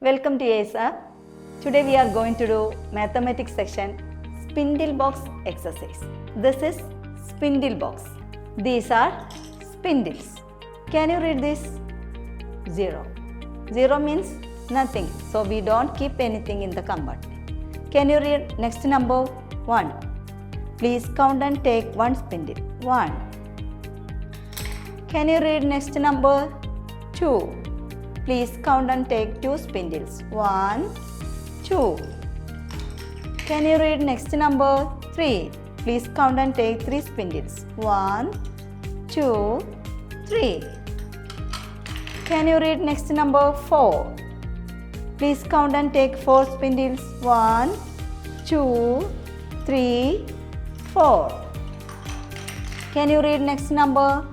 Welcome to ASR. Today we are going to do mathematics section spindle box exercise. This is spindle box. These are spindles. Can you read this? 0. 0 means nothing. So we don't keep anything in the compartment. Can you read next number? 1. Please count and take one spindle. 1. Can you read next number? 2. Please count and take 2 spindles. 1, 2. Can you read next number? 3. Please count and take 3 spindles. 1, 2, 3. Can you read next number? 4. Please count and take 4 spindles. 1, 2, 3, 4. Can you read next number?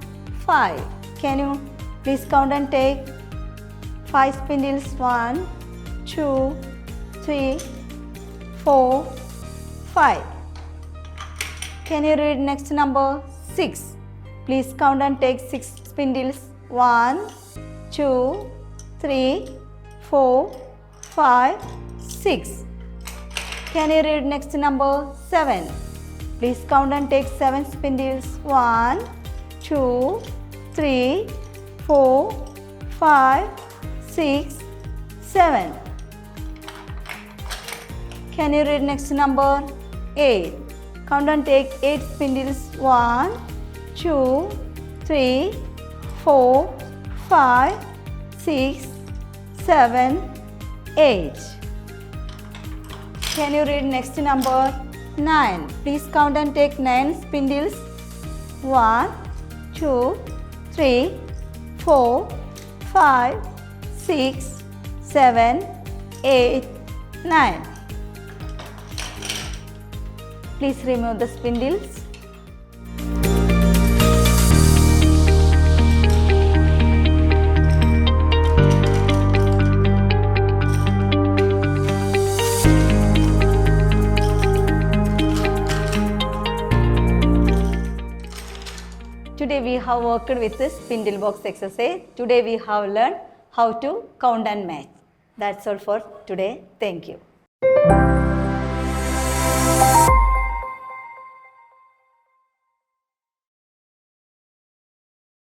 5. Can you please count and take 5 spindles. 1, 2, 3, 4, 5. Can you read next number? 6. Please count and take 6 spindles. 1, 2, 3, 4, 5, 6. Can you read next number? 7. Please count and take 7 spindles. 1, 2, 3, 4, 5, 6, 7. Can you read next number? 8. Count and take 8 spindles. 1, 2, 3, 4, 5, 6, 7, 8. Can you read next number? 9. Please count and take 9 spindles. 1, 2, 3, 4, 5, 6, 7, 8, 9. Please remove the spindles. Today we have worked with this spindle box exercise. Today we have learned how to count and match. That's all for today. Thank you.